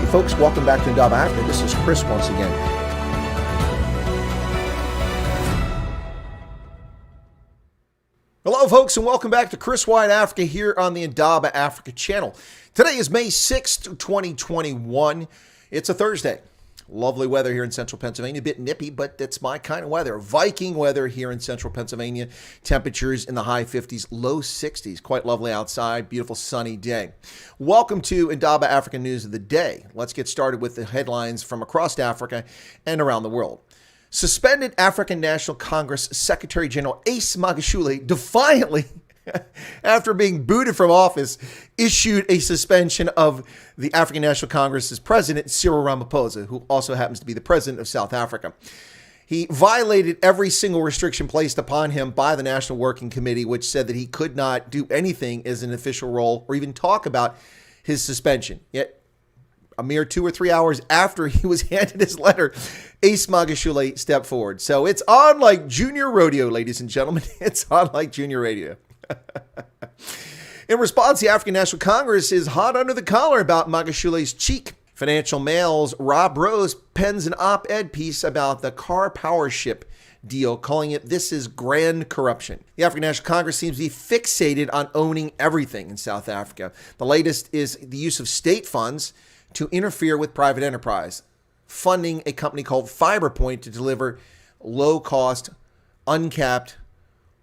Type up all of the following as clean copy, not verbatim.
folks, welcome back to Indaba Africa. This is Chris once again. Hello folks, and welcome back to Chris Wyatt Africa here on the Indaba Africa channel. Today is May 6th, 2021. It's a Thursday. Lovely weather here in central Pennsylvania. A bit nippy, but it's my kind of weather. Viking weather here in central Pennsylvania. Temperatures in the high 50s, low 60s. Quite lovely outside. Beautiful sunny day. Welcome to Indaba Africa News of the Day. Let's get started with the headlines from across Africa and around the world. Suspended African National Congress Secretary General Ace Magashule defiantly, after being booted from office, issued a suspension of the African National Congress's president, Cyril Ramaphosa, who also happens to be the president of South Africa. He violated every single restriction placed upon him by the National Working Committee, which said that he could not do anything as an official role or even talk about his suspension. Yet, a mere 2 or 3 hours after he was handed his letter, Ace Magashule stepped forward. So it's on like junior rodeo, ladies and gentlemen. It's on like junior radio. In response, the African National Congress is hot under the collar about Magashule's cheek. Financial Mail's Rob Rose pens an op-ed piece about the car power ship deal, calling it "This is grand corruption." The African National Congress seems to be fixated on owning everything in South Africa. The latest is the use of state funds to interfere with private enterprise, funding a company called FiberPoint to deliver low-cost, uncapped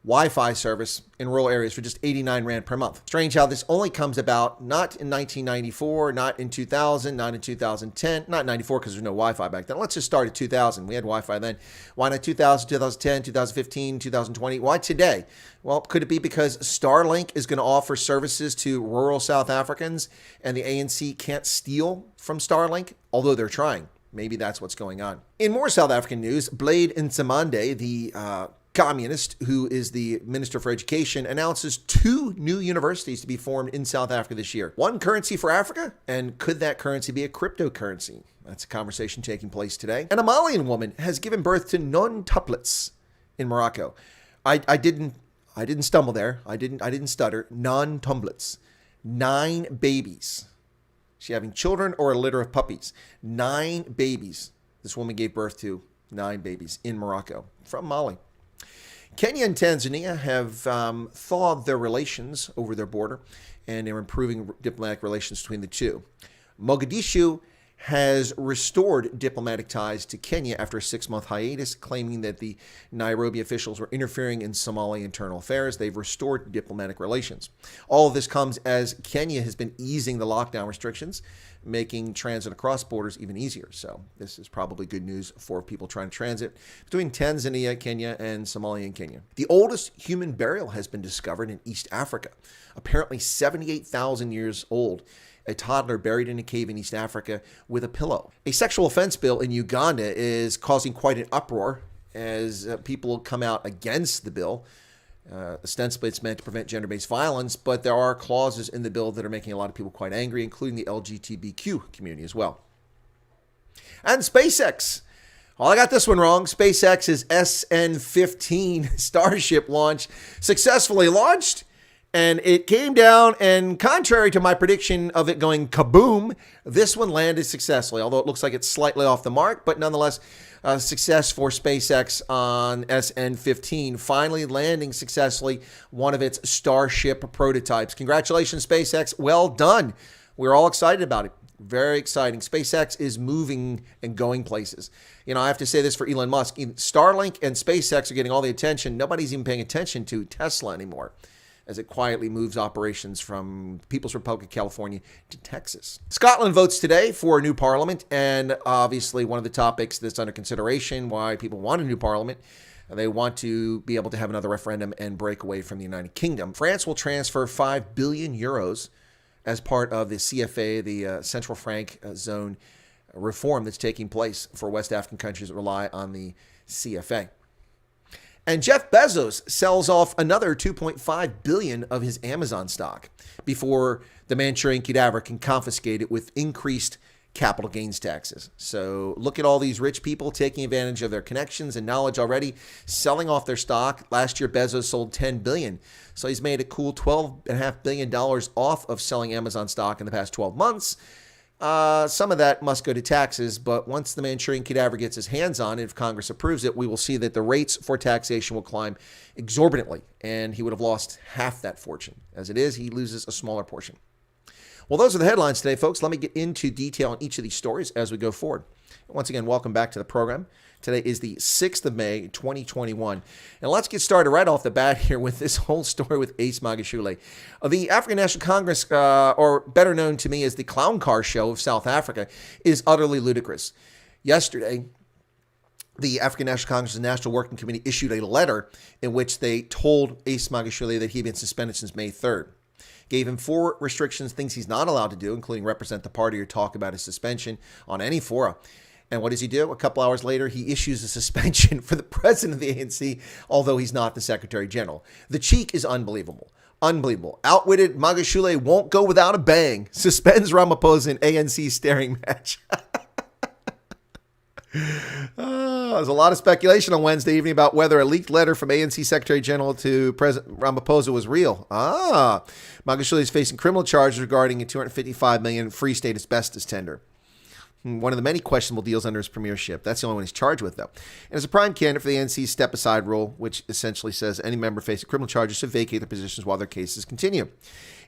Wi-Fi service in rural areas for just 89 Rand per month. Strange how this only comes about not in 1994, not in 2000, not in 2010, not 94 because there's no Wi-Fi back then. Let's just start at 2000. We had Wi-Fi then. Why not 2000, 2010, 2015, 2020? Why today? Well, could it be because Starlink is going to offer services to rural South Africans and the ANC can't steal from Starlink, although they're trying? Maybe that's what's going on. In more South African news, Blade Nzimande, the communist who is the Minister for Education, announces 2 new universities to be formed in South Africa this year. One currency for Africa, and could that currency be a cryptocurrency? That's a conversation taking place today. And a Malian woman has given birth to non-tuplets in Morocco. I didn't stumble there. I didn't stutter. Non-tumblets. 9 babies. She having children or a litter of puppies. 9 babies. This woman gave birth to 9 babies in Morocco from Mali. Kenya and Tanzania have thawed their relations over their border, and they're improving diplomatic relations between the two. Mogadishu has restored diplomatic ties to Kenya after a 6-month hiatus, claiming that the Nairobi officials were interfering in Somali internal affairs. They've restored diplomatic relations. All of this comes as Kenya has been easing the lockdown restrictions, making transit across borders even easier. So this is probably good news for people trying to transit between Tanzania, Kenya, and Somalia and Kenya. The oldest human burial has been discovered in East Africa, apparently 78,000 years old. A toddler buried in a cave in East Africa with a pillow. A sexual offense bill in Uganda is causing quite an uproar as people come out against the bill. Ostensibly, it's meant to prevent gender-based violence, but there are clauses in the bill that are making a lot of people quite angry, including the LGBTQ community as well. And SpaceX. Oh, I got this one wrong. SpaceX's SN-15 Starship launch successfully launched. And it came down, and contrary to my prediction of it going kaboom, this one landed successfully, although it looks like it's slightly off the mark, but nonetheless, success for SpaceX on SN-15, finally landing successfully one of its Starship prototypes. Congratulations, SpaceX. Well done. We're all excited about it. Very exciting. SpaceX is moving and going places. You know, I have to say this for Elon Musk. Starlink and SpaceX are getting all the attention. Nobody's even paying attention to Tesla anymore, as it quietly moves operations from People's Republic of California to Texas. Scotland votes today for a new parliament, and obviously one of the topics that's under consideration, why people want a new parliament, they want to be able to have another referendum and break away from the United Kingdom. France will transfer 5 billion euros as part of the CFA, the Central Franc Zone reform that's taking place for West African countries that rely on the CFA. And Jeff Bezos sells off another $2.5 billion of his Amazon stock before the Manchurian cadaver can confiscate it with increased capital gains taxes. So look at all these rich people taking advantage of their connections and knowledge already, selling off their stock. Last year, Bezos sold $10 billion. So he's made a cool $12.5 billion off of selling Amazon stock in the past 12 months. Some of that must go to taxes, but once the Manchurian cadaver gets his hands on it, if Congress approves it, we will see that the rates for taxation will climb exorbitantly, and he would have lost half that fortune. As it is, he loses a smaller portion. Well, those are the headlines today, folks. Let me get into detail on each of these stories as we go forward. Once again, welcome back to the program. Today is the 6th of May, 2021. And let's get started right off the bat here with this whole story with Ace Magashule. The African National Congress, or better known to me as the Clown Car Show of South Africa, is utterly ludicrous. Yesterday, the African National Congress National Working Committee issued a letter in which they told Ace Magashule that he had been suspended since May 3rd. Gave him 4 restrictions, things he's not allowed to do, including represent the party or talk about his suspension on any fora. And what does he do? A couple hours later, he issues a suspension for the president of the ANC, although he's not the Secretary General. The cheek is unbelievable. Unbelievable. Outwitted Magashule won't go without a bang. Suspends Ramaphosa in ANC staring match. There's a lot of speculation on Wednesday evening about whether a leaked letter from ANC Secretary General to President Ramaphosa was real. Magashule is facing criminal charges regarding a $255 million Free State asbestos tender. One of the many questionable deals under his premiership. That's the only one he's charged with, though. And as a prime candidate for the NC's step-aside rule, which essentially says any member facing criminal charges should vacate their positions while their cases continue.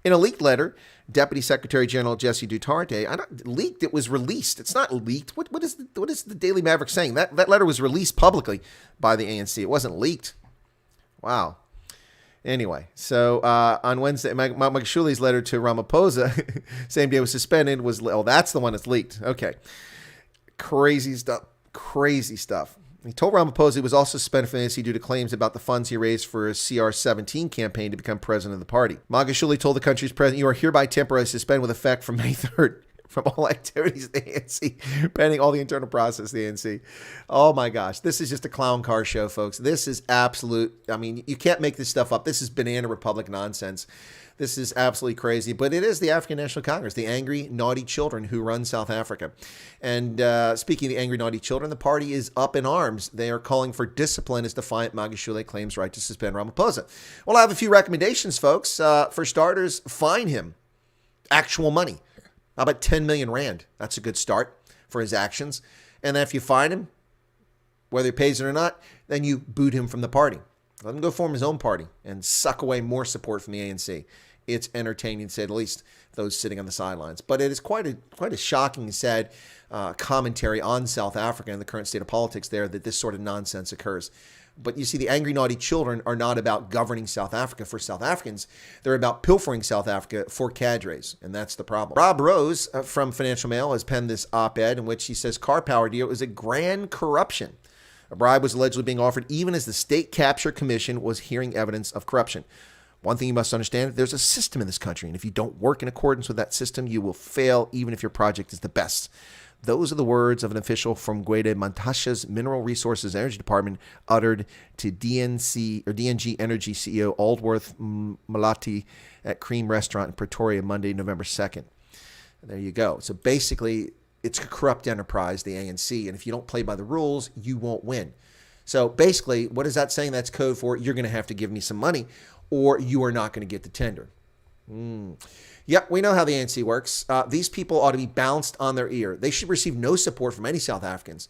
In a leaked letter, Deputy Secretary General Jesse Duterte, leaked, it was released. It's not leaked. What is the Daily Maverick saying? That letter was released publicly by the ANC. It wasn't leaked. Wow. Anyway, so on Wednesday, Magashule's letter to Ramaphosa, same day it was suspended, that's the one that's leaked. Okay. Crazy stuff. Crazy stuff. He told Ramaphosa he was also suspended from the ANC due to claims about the funds he raised for his CR-17 campaign to become president of the party. Magashule told the country's president, "You are hereby temporarily suspended with effect from May 3rd. From all activities of the ANC, pending all the internal process of the ANC." Oh my gosh, this is just a clown car show, folks. This is absolute, you can't make this stuff up. This is Banana Republic nonsense. This is absolutely crazy, but it is the African National Congress, the angry, naughty children who run South Africa. And speaking of the angry, naughty children, the party is up in arms. They are calling for discipline as defiant Magashule claims right to suspend Ramaphosa. Well, I have a few recommendations, folks. For starters, fine him. Actual money. How about 10 million rand? That's a good start for his actions. And then if you find him, whether he pays it or not, then you boot him from the party. Let him go form his own party and suck away more support from the ANC. It's entertaining, to say the least, those sitting on the sidelines. But it is quite a shocking and sad commentary on South Africa and the current state of politics there that this sort of nonsense occurs. But you see, the angry, naughty children are not about governing South Africa for South Africans. They're about pilfering South Africa for cadres, and that's the problem. Rob Rose from Financial Mail has penned this op-ed in which he says car power deal is a grand corruption. A bribe was allegedly being offered even as the State Capture Commission was hearing evidence of corruption. One thing you must understand, there's a system in this country, and if you don't work in accordance with that system, you will fail even if your project is the best. Those are the words of an official from Gwede Mantashe's Mineral Resources Energy Department uttered to DNG Energy CEO Aldworth Malati at Cream Restaurant in Pretoria Monday, November 2nd. There you go. So basically, it's a corrupt enterprise, the ANC, and if you don't play by the rules, you won't win. So basically, what is that saying? That's code for you're going to have to give me some money or you are not going to get the tender. Yep, we know how the ANC works. These people ought to be bounced on their ear. They should receive no support from any South Africans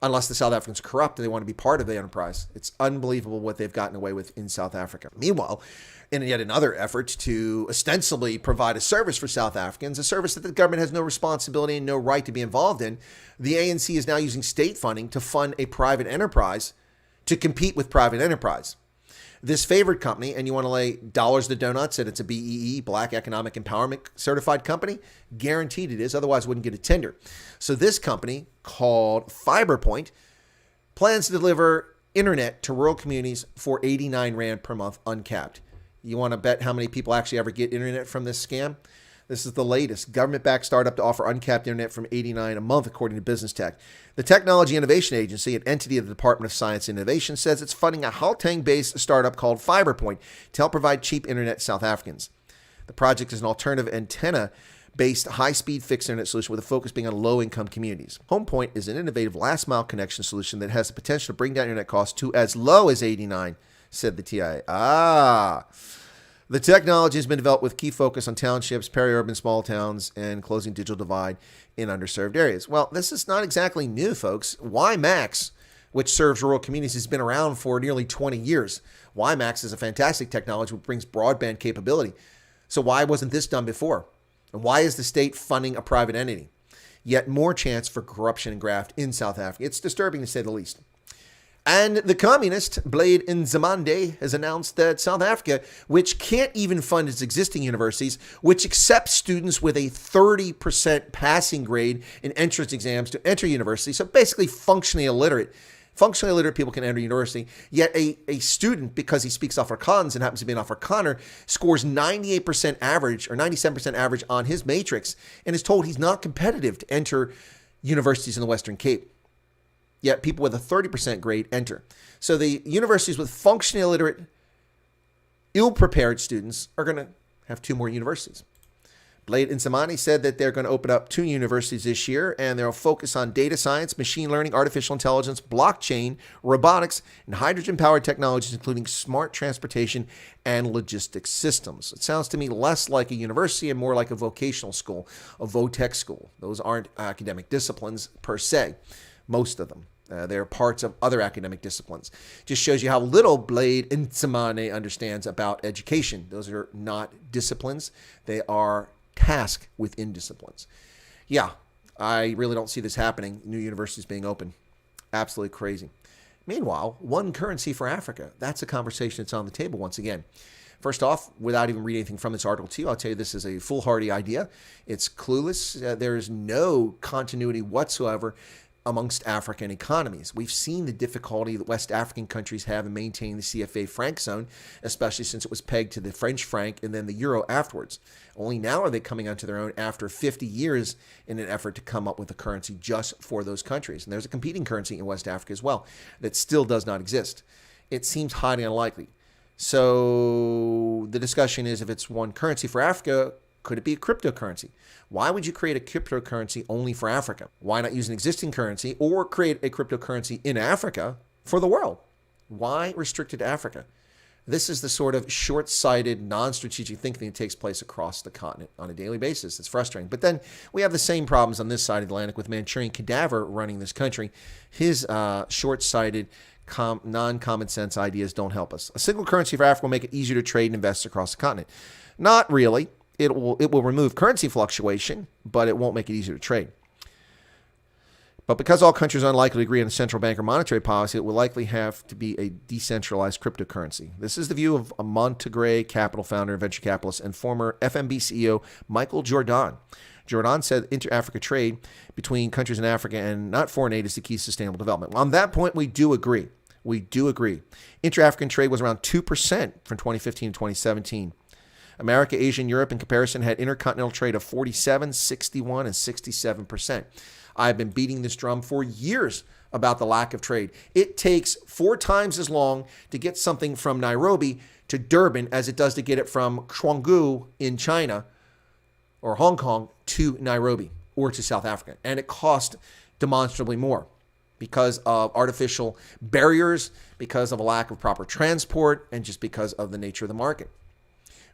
unless the South Africans are corrupt and they want to be part of the enterprise. It's unbelievable what they've gotten away with in South Africa. Meanwhile, in yet another effort to ostensibly provide a service for South Africans, a service that the government has no responsibility and no right to be involved in, the ANC is now using state funding to fund a private enterprise to compete with private enterprise. This favored company, and you want to lay dollars to donuts that it's a BEE, Black Economic Empowerment certified company, guaranteed it is, otherwise wouldn't get a tender. So this company, called FiberPoint, plans to deliver internet to rural communities for 89 Rand per month uncapped. You want to bet how many people actually ever get internet from this scam? This is the latest government-backed startup to offer uncapped internet from 89 a month, according to Business Tech. The Technology Innovation Agency, an entity of the Department of Science and Innovation, says it's funding a Gauteng-based startup called FiberPoint to help provide cheap internet to South Africans. The project is an alternative antenna-based high-speed fixed internet solution with a focus being on low-income communities. HomePoint is an innovative last-mile connection solution that has the potential to bring down internet costs to as low as 89, said the TIA. The technology has been developed with key focus on townships, peri-urban small towns, and closing digital divide in underserved areas. Well, this is not exactly new, folks. WiMAX, which serves rural communities, has been around for nearly 20 years. WiMAX is a fantastic technology which brings broadband capability. So why wasn't this done before? And why is the state funding a private entity? Yet more chance for corruption and graft in South Africa. It's disturbing to say the least. And the communist, Blade Nzimande, has announced that South Africa, which can't even fund its existing universities, which accepts students with a 30% passing grade in entrance exams to enter university, so basically functionally illiterate people can enter university, yet a student, because he speaks Afrikaans and happens to be an Afrikaner, scores 98% average or 97% average on his matrix and is told he's not competitive to enter universities in the Western Cape. Yet people with a 30% grade enter. So the universities with functionally illiterate, ill-prepared students are going to have 2 more universities. Blade Nzimande said that they're going to open up 2 universities this year, and they'll focus on data science, machine learning, artificial intelligence, blockchain, robotics, and hydrogen-powered technologies, including smart transportation and logistics systems. It sounds to me less like a university and more like a vocational school, a VOTech school. Those aren't academic disciplines per se, most of them. They're parts of other academic disciplines. Just shows you how little Blade Nzimande understands about education. Those are not disciplines. They are tasks within disciplines. Yeah, I really don't see this happening. New universities being open. Absolutely crazy. Meanwhile, one currency for Africa. That's a conversation that's on the table once again. First off, without even reading anything from this article to you, I'll tell you this is a foolhardy idea. It's clueless. There is no continuity whatsoever amongst African economies. We've seen the difficulty that West African countries have in maintaining the CFA franc zone, especially since it was pegged to the French franc and then the euro afterwards. Only now are they coming onto their own after 50 years in an effort to come up with a currency just for those countries. And there's a competing currency in West Africa as well that still does not exist. It seems highly unlikely. So the discussion is, if it's one currency for Africa, could it be a cryptocurrency? Why would you create a cryptocurrency only for Africa? Why not use an existing currency or create a cryptocurrency in Africa for the world? Why restricted to Africa? This is the sort of short-sighted, non-strategic thinking that takes place across the continent on a daily basis. It's frustrating. But then we have the same problems on this side of the Atlantic with Manchurian Cadaver running this country. His short-sighted, non-common sense ideas don't help us. A single currency for Africa will make it easier to trade and invest across the continent. Not really. It will remove currency fluctuation, but it won't make it easier to trade. But because all countries are unlikely to agree on a central bank or monetary policy, it will likely have to be a decentralized cryptocurrency. This is the view of a Montegray Capital founder and venture capitalist and former FMB CEO Michael Jordan. Jordan said inter-Africa trade between countries in Africa and not foreign aid is the key to sustainable development. On that point, we do agree. Inter-African trade was around 2% from 2015 to 2017. America, Asia, and Europe in comparison had intercontinental trade of 47, 61, and 67%. I've been beating this drum for years about the lack of trade. It takes 4 times as long to get something from Nairobi to Durban as it does to get it from Guangzhou in China or Hong Kong to Nairobi or to South Africa. And it costs demonstrably more because of artificial barriers, because of a lack of proper transport, and just because of the nature of the market.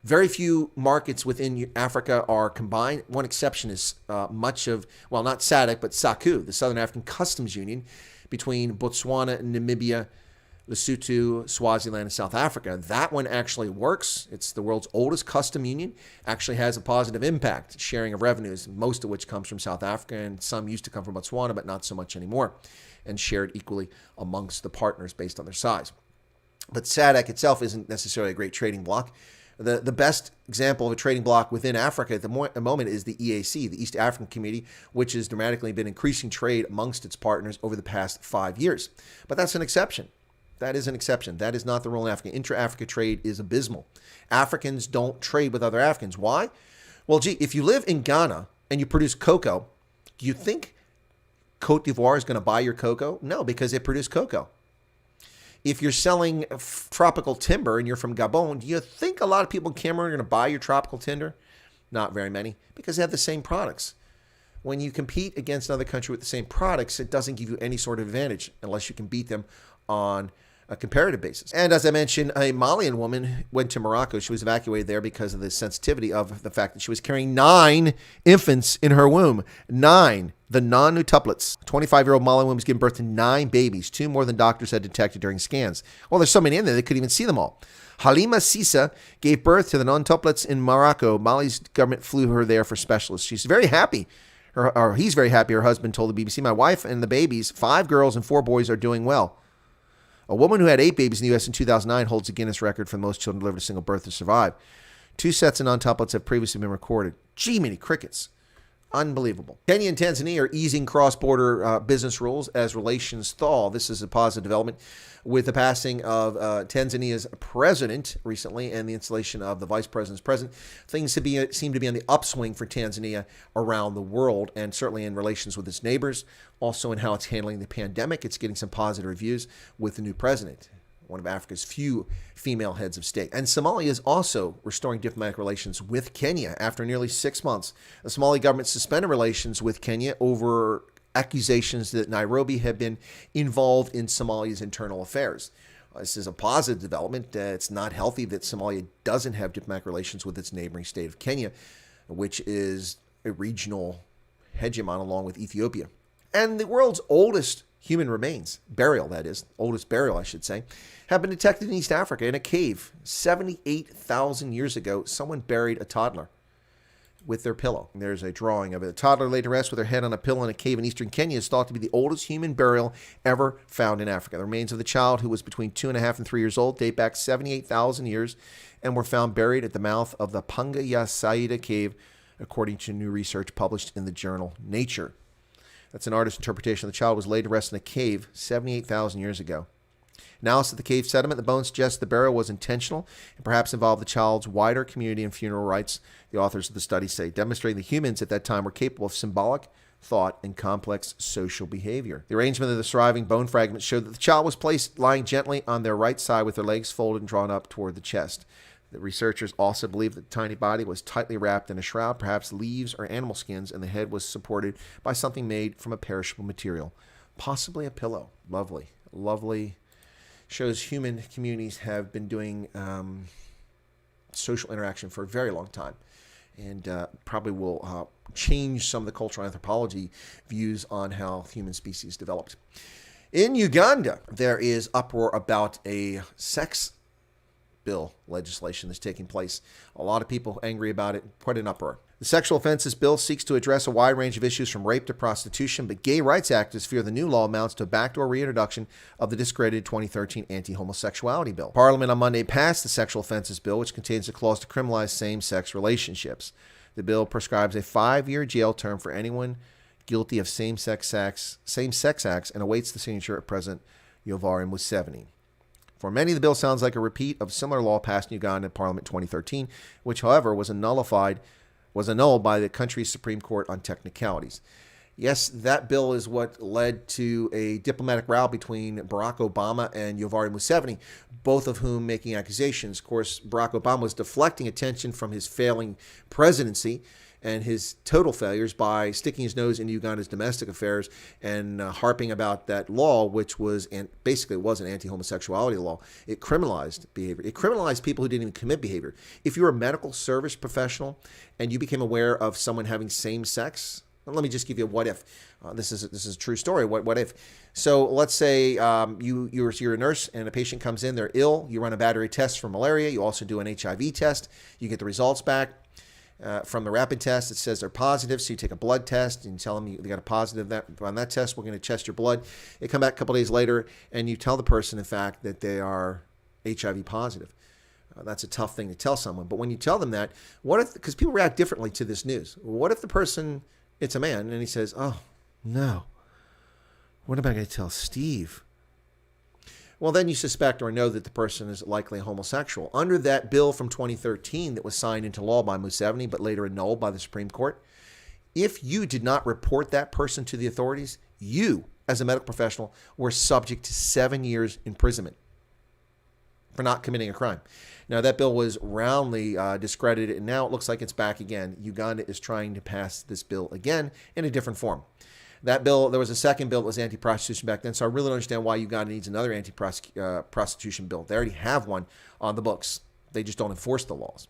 Very few markets within Africa are combined. One exception is not SADC, but SACU, the Southern African Customs Union, between Botswana, Namibia, Lesotho, Swaziland, and South Africa. That one actually works. It's the world's oldest custom union, actually has a positive impact, sharing of revenues, most of which comes from South Africa, and some used to come from Botswana, but not so much anymore, and shared equally amongst the partners based on their size. But SADC itself isn't necessarily a great trading bloc. The best example of a trading bloc within Africa at the moment is the EAC, the East African Community, which has dramatically been increasing trade amongst its partners over the past 5 years. But that's an exception. That is an exception. That is not the rule in Africa. Intra-Africa trade is abysmal. Africans don't trade with other Africans. Why? Well, if you live in Ghana and you produce cocoa, do you think Cote d'Ivoire is going to buy your cocoa? No, because they produce cocoa. If you're selling tropical timber and you're from Gabon, do you think a lot of people in Cameroon are going to buy your tropical timber? Not very many, because they have the same products. When you compete against another country with the same products, it doesn't give you any sort of advantage unless you can beat them on a comparative basis. And as I mentioned, a Malian woman went to Morocco. She was evacuated there because of the sensitivity of the fact that she was carrying 9 infants in her womb. 9. The non-nutuplets. A 25-year-old Malian woman was giving birth to 9 babies, 2 more than doctors had detected during scans. Well, there's so many in there, they couldn't even see them all. Halima Sisa gave birth to the non-tuplets in Morocco. Mali's government flew her there for specialists. She's very happy. He's very happy. Her husband told the BBC, "My wife and the babies, 5 girls and 4 boys, are doing well." A woman who had 8 babies in the U.S. in 2009 holds the Guinness record for the most children delivered a single birth to survive. 2 sets of non-tuplets have previously been recorded. Gee, many crickets. Unbelievable. Kenya and Tanzania are easing cross-border business rules as relations thaw. This is a positive development with the passing of Tanzania's president recently and the installation of the vice president's president. Things seem to be on the upswing for Tanzania around the world, and certainly in relations with its neighbors, also in how it's handling the pandemic. It's getting some positive reviews with the new president, one of Africa's few female heads of state. And Somalia is also restoring diplomatic relations with Kenya after nearly 6 months. The Somali government suspended relations with Kenya over accusations that Nairobi had been involved in Somalia's internal affairs. This is a positive development. It's not healthy that Somalia doesn't have diplomatic relations with its neighboring state of Kenya, which is a regional hegemon along with Ethiopia. And the world's oldest human remains, oldest burial, I should say, have been detected in East Africa in a cave. 78,000 years ago, someone buried a toddler with their pillow. There's a drawing of it. A toddler laid to rest with her head on a pillow in a cave in eastern Kenya is thought to be the oldest human burial ever found in Africa. The remains of the child, who was between 2.5 and 3 years old, date back 78,000 years and were found buried at the mouth of the Panga Saida cave, according to new research published in the journal Nature. That's an artist's interpretation. The child was laid to rest in a cave 78,000 years ago. Analysis of the cave sediment, the bones suggest the burial was intentional and perhaps involved the child's wider community and funeral rites, the authors of the study say, demonstrating that humans at that time were capable of symbolic thought and complex social behavior. The arrangement of the surviving bone fragments showed that the child was placed lying gently on their right side with their legs folded and drawn up toward the chest. The researchers also believe that the tiny body was tightly wrapped in a shroud, perhaps leaves or animal skins, and the head was supported by something made from a perishable material, possibly a pillow. Lovely, lovely. Shows human communities have been doing social interaction for a very long time, and probably will change some of the cultural anthropology views on how human species developed. In Uganda, there is uproar about a sex bill legislation that's taking place. A lot of people angry about it, quite an uproar. The sexual offenses bill seeks to address a wide range of issues from rape to prostitution, but gay rights activists fear the new law amounts to a backdoor reintroduction of the discredited 2013 anti-homosexuality bill. Parliament on Monday passed the sexual offenses bill, which contains a clause to criminalize same-sex relationships. The bill prescribes a 5-year jail term for anyone guilty of same-sex acts and awaits the signature of President Yoweri Museveni. For many, the bill sounds like a repeat of a similar law passed in Uganda in Parliament 2013, which, however, was annulled by the country's Supreme Court on technicalities. Yes, that bill is what led to a diplomatic row between Barack Obama and Yoweri Museveni, both of whom making accusations. Of course, Barack Obama was deflecting attention from his failing presidency and his total failures by sticking his nose into Uganda's domestic affairs and harping about that law, which was basically was an anti-homosexuality law. It criminalized behavior. It criminalized people who didn't even commit behavior. If you were a medical service professional and you became aware of someone having same sex, let me just give you a what if. This is a true story. What if? So let's say you're a nurse and a patient comes in, they're ill. You run a battery test for malaria. You also do an HIV test. You get the results back. From the rapid test, it says they're positive, so you take a blood test and you tell them you got a positive on that test. We're going to test your blood. They come back a couple days later, and you tell the person, in fact, that they are HIV positive. That's a tough thing to tell someone. But when you tell them that, what if, because people react differently to this news, what if the person, it's a man, and he says, oh, no, what am I going to tell Steve? Well, then you suspect or know that the person is likely homosexual. Under that bill from 2013 that was signed into law by Museveni but later annulled by the Supreme Court, if you did not report that person to the authorities, you, as a medical professional, were subject to 7 years imprisonment for not committing a crime. Now, that bill was roundly discredited, and now it looks like it's back again. Uganda is trying to pass this bill again in a different form. That bill, there was a second bill that was anti-prostitution back then, so I really don't understand why Uganda needs another anti-prostitution bill. They already have one on the books. They just don't enforce the laws.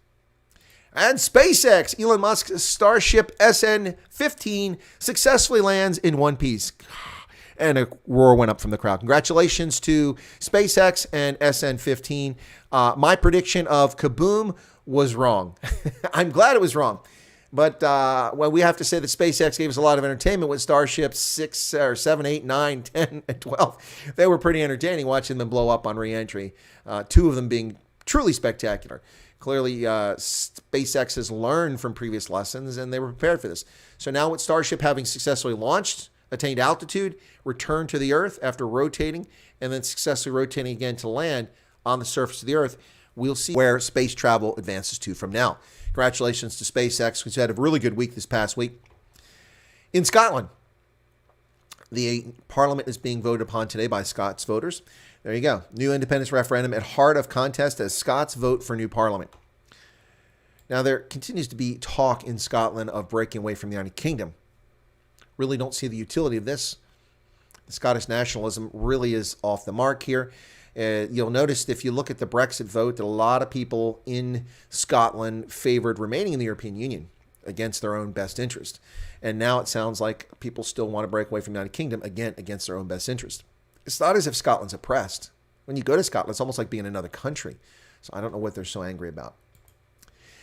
And SpaceX, Elon Musk's Starship SN-15 successfully lands in one piece. And a roar went up from the crowd. Congratulations to SpaceX and SN-15. My prediction of kaboom was wrong. I'm glad it was wrong. But well, we have to say that SpaceX gave us a lot of entertainment with Starship 6 or 7, 8, 9, 10, and 12. They were pretty entertaining watching them blow up on re-entry. Two of them being truly spectacular. Clearly, SpaceX has learned from previous lessons, and they were prepared for this. So now with Starship having successfully launched, attained altitude, returned to the Earth after rotating, and then successfully rotating again to land on the surface of the Earth, we'll see where space travel advances to from now. Congratulations to SpaceX, who's had a really good week this past week. In Scotland, the Parliament is being voted upon today by Scots voters. There you go. New independence referendum at heart of contest as Scots vote for new Parliament. Now, there continues to be talk in Scotland of breaking away from the United Kingdom. Really don't see the utility of this. The Scottish nationalism really is off the mark here. You'll notice if you look at the Brexit vote that a lot of people in Scotland favored remaining in the European Union against their own best interest. And now it sounds like people still want to break away from the United Kingdom, again, against their own best interest. It's not as if Scotland's oppressed. When you go to Scotland, it's almost like being in another country. So I don't know what they're so angry about.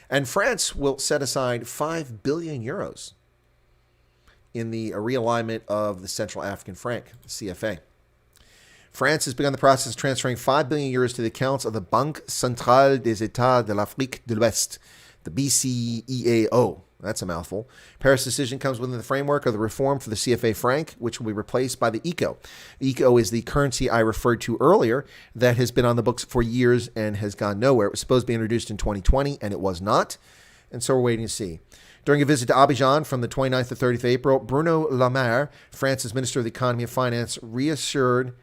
And France will set aside 5 billion euros in the realignment of the Central African franc, the CFA. France has begun the process of transferring 5 billion euros to the accounts of the Banque Centrale des États de l'Afrique de l'Ouest, the BCEAO. That's a mouthful. Paris' decision comes within the framework of the reform for the CFA franc, which will be replaced by the ECO. The ECO is the currency I referred to earlier that has been on the books for years and has gone nowhere. It was supposed to be introduced in 2020, and it was not. And so we're waiting to see. During a visit to Abidjan from the 29th to 30th of April, Bruno Le Maire, France's Minister of the Economy and Finance, reassured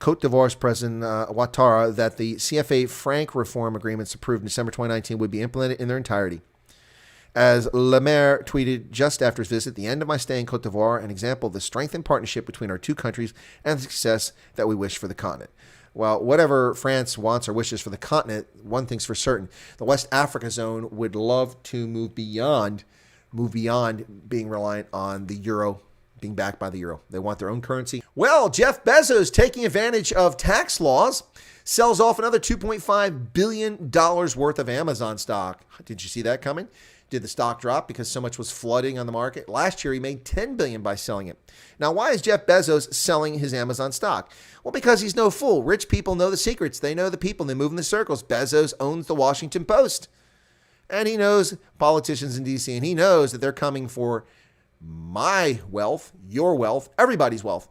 Côte d'Ivoire's President Ouattara that the CFA franc reform agreements approved in December 2019 would be implemented in their entirety. As Le Maire tweeted just after his visit, the end of my stay in Côte d'Ivoire, an example of the strengthened partnership between our two countries and the success that we wish for the continent. Well, whatever France wants or wishes for the continent, one thing's for certain. The West Africa zone would love to move beyond being reliant on the euro, being backed by the euro. They want their own currency. Well, Jeff Bezos, taking advantage of tax laws, sells off another $2.5 billion worth of Amazon stock. Did you see that coming? Did the stock drop because so much was flooding on the market? Last year, he made $10 billion by selling it. Now, why is Jeff Bezos selling his Amazon stock? Well, because he's no fool. Rich people know the secrets. They know the people. They move in the circles. Bezos owns the Washington Post. And he knows politicians in D.C., and he knows that they're coming for my wealth, your wealth, everybody's wealth.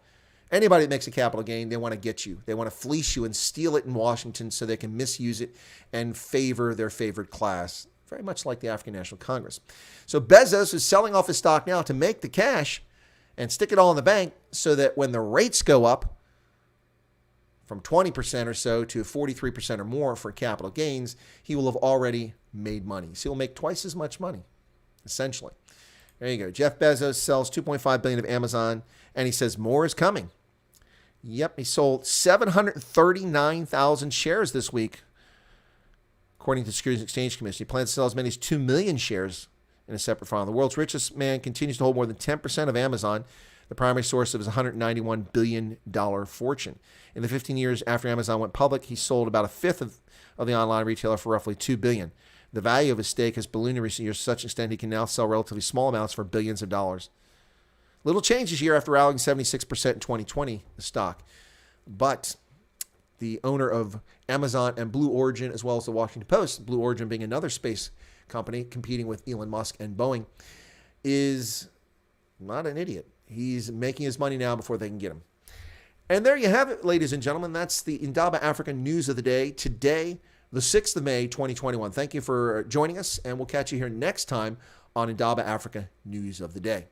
Anybody that makes a capital gain, they want to get you. They want to fleece you and steal it in Washington so they can misuse it and favor their favored class. Very much like the African National Congress. So Bezos is selling off his stock now to make the cash and stick it all in the bank so that when the rates go up from 20% or so to 43% or more for capital gains, he will have already made money. So he'll make twice as much money, essentially. There you go. Jeff Bezos sells $2.5 billion of Amazon, and he says more is coming. Yep, he sold 739,000 shares this week, according to the Securities and Exchange Commission. He plans to sell as many as 2 million shares in a separate file. The world's richest man continues to hold more than 10% of Amazon, the primary source of his $191 billion fortune. In the 15 years after Amazon went public, he sold about a fifth of the online retailer for roughly $2 billion. The value of his stake has ballooned in recent years to such an extent he can now sell relatively small amounts for billions of dollars. Little change this year after rallying 76% in 2020, the stock. But the owner of Amazon and Blue Origin, as well as the Washington Post, Blue Origin being another space company competing with Elon Musk and Boeing, is not an idiot. He's making his money now before they can get him. And there you have it, ladies and gentlemen. That's the Indaba Africa news of the day. Today, the 6th of May, 2021. Thank you for joining us, and we'll catch you here next time on Indaba Africa News of the Day.